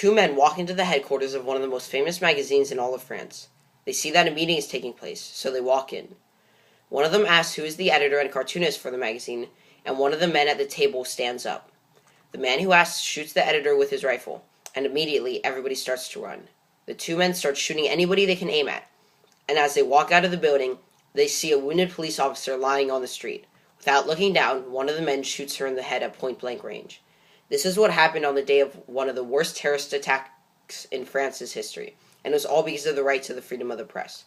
Two men walk into the headquarters of one of the most famous magazines in all of France. They see that a meeting is taking place, so they walk in. One of them asks who is the editor and cartoonist for the magazine, and one of the men at the table stands up. The man who asks shoots the editor with his rifle, and immediately everybody starts to run. The two men start shooting anybody they can aim at, and as they walk out of the building, they see a wounded police officer lying on the street. Without looking down, one of the men shoots her in the head at point-blank range. This is what happened on the day of one of the worst terrorist attacks in France's history, and it was all because of the right to the freedom of the press.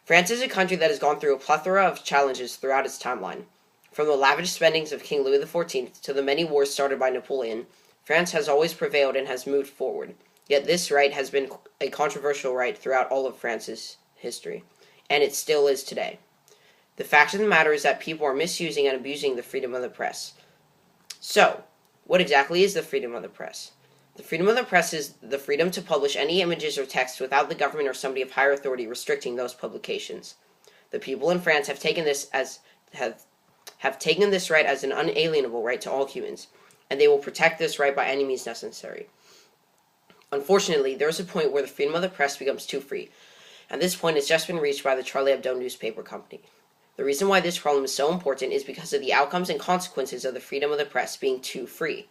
France is a country that has gone through a plethora of challenges throughout its timeline. From the lavish spendings of King Louis XIV to the many wars started by Napoleon, France has always prevailed and has moved forward. Yet this right has been a controversial right throughout all of France's history, and it still is today. The fact of the matter is that people are misusing and abusing the freedom of the press. So, what exactly is the freedom of the press? The freedom of the press is the freedom to publish any images or text without the government or somebody of higher authority restricting those publications. The people in France have taken this right as an unalienable right to all humans, and they will protect this right by any means necessary. Unfortunately, there is a point where the freedom of the press becomes too free, and this point has just been reached by the Charlie Hebdo newspaper company. The reason why this problem is so important is because of the outcomes and consequences of the freedom of the press being too free.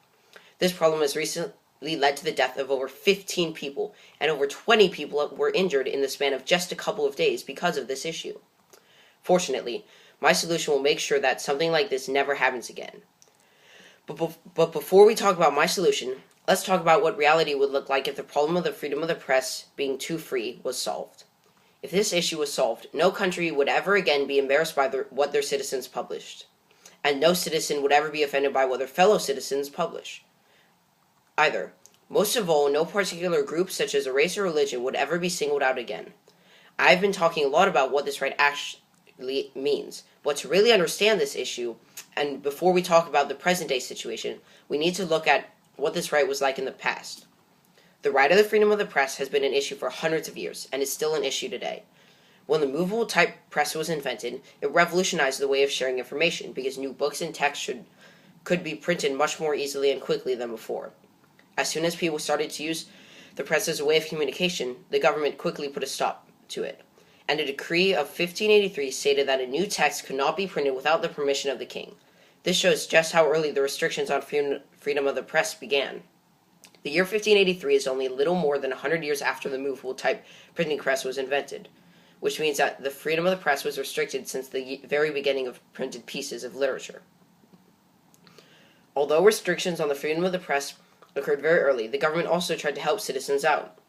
This problem has recently led to the death of over 15 people, and over 20 people were injured in the span of just a couple of days because of this issue. Fortunately, my solution will make sure that something like this never happens again. But before we talk about my solution, let's talk about what reality would look like if the problem of the freedom of the press being too free was solved. If this issue was solved, no country would ever again be embarrassed by what their citizens published, and no citizen would ever be offended by what their fellow citizens publish. Either. Most of all, no particular group such as a race or religion would ever be singled out again. I've been talking a lot about what this right actually means, but to really understand this issue, and before we talk about the present day situation, we need to look at what this right was like in the past. The right of the freedom of the press has been an issue for hundreds of years, and is still an issue today. When the movable type press was invented, it revolutionized the way of sharing information, because new books and text could be printed much more easily and quickly than before. As soon as people started to use the press as a way of communication, the government quickly put a stop to it, and a decree of 1583 stated that a new text could not be printed without the permission of the king. This shows just how early the restrictions on freedom of the press began. The year 1583 is only a little more than 100 years after the movable type printing press was invented, which means that the freedom of the press was restricted since the very beginning of printed pieces of literature. Although restrictions on the freedom of the press occurred very early, the government also tried to help citizens out.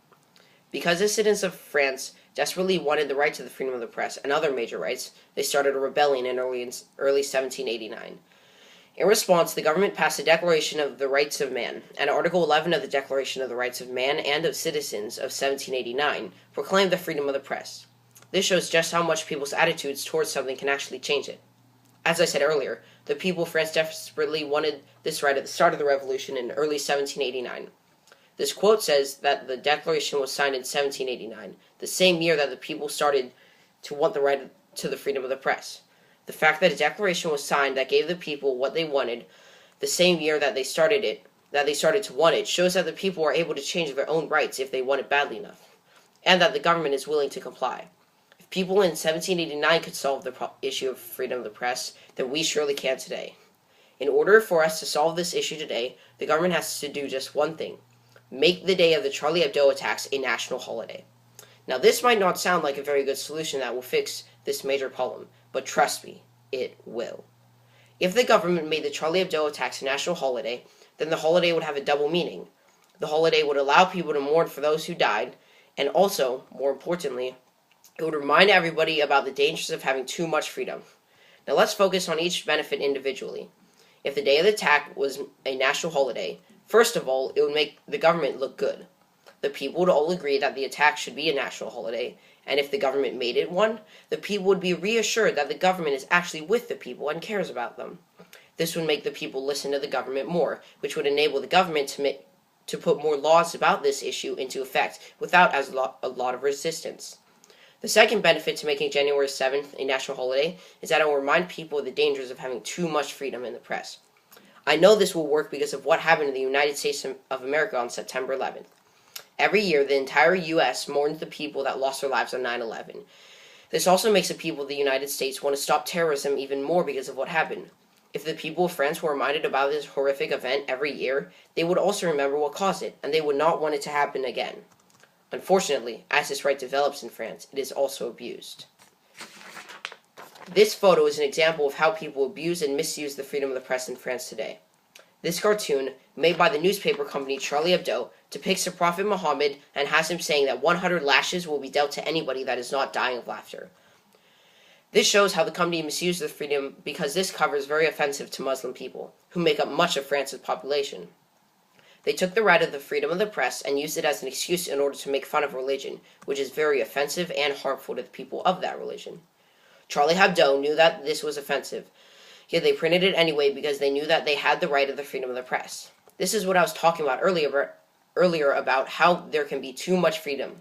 Because the citizens of France desperately wanted the right to the freedom of the press and other major rights, they started a rebellion in early 1789. In response, the government passed the Declaration of the Rights of Man, and Article 11 of the Declaration of the Rights of Man and of Citizens of 1789 proclaimed the freedom of the press. This shows just how much people's attitudes towards something can actually change it. As I said earlier, the people of France desperately wanted this right at the start of the revolution in early 1789. This quote says that the Declaration was signed in 1789, the same year that the people started to want the right to the freedom of the press. The fact that a declaration was signed that gave the people what they wanted the same year that they started to want it, shows that the people are able to change their own rights if they want it badly enough, and that the government is willing to comply. If people in 1789 could solve the issue of freedom of the press, then we surely can today. In order for us to solve this issue today, the government has to do just one thing: make the day of the Charlie Hebdo attacks a national holiday. Now, this might not sound like a very good solution that will fix this major problem, but trust me, it will. If the government made the Charlie Hebdo attacks a national holiday, then the holiday would have a double meaning. The holiday would allow people to mourn for those who died, and also, more importantly, it would remind everybody about the dangers of having too much freedom. Now let's focus on each benefit individually. If the day of the attack was a national holiday, first of all, it would make the government look good. The people would all agree that the attack should be a national holiday, and if the government made it one, the people would be reassured that the government is actually with the people and cares about them. This would make the people listen to the government more, which would enable the government to put more laws about this issue into effect without a lot of resistance. The second benefit to making January 7th a national holiday is that it will remind people of the dangers of having too much freedom in the press. I know this will work because of what happened in the United States of America on September 11th. Every year, the entire U.S. mourns the people that lost their lives on 9/11. This also makes the people of the United States want to stop terrorism even more because of what happened. If the people of France were reminded about this horrific event every year, they would also remember what caused it, and they would not want it to happen again. Unfortunately, as this right develops in France, it is also abused. This photo is an example of how people abuse and misuse the freedom of the press in France today. This cartoon, made by the newspaper company Charlie Hebdo, depicts the Prophet Muhammad and has him saying that 100 lashes will be dealt to anybody that is not dying of laughter. This shows how the company misused the freedom because this cover is very offensive to Muslim people, who make up much of France's population. They took the right of the freedom of the press and used it as an excuse in order to make fun of religion, which is very offensive and harmful to the people of that religion. Charlie Hebdo knew that this was offensive, yet they printed it anyway because they knew that they had the right of the freedom of the press. This is what I was talking about earlier about how there can be too much freedom.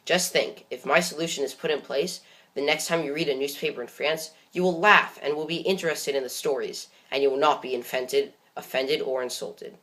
Just think, if my solution is put in place, the next time you read a newspaper in France, you will laugh and will be interested in the stories, and you will not be offended or insulted.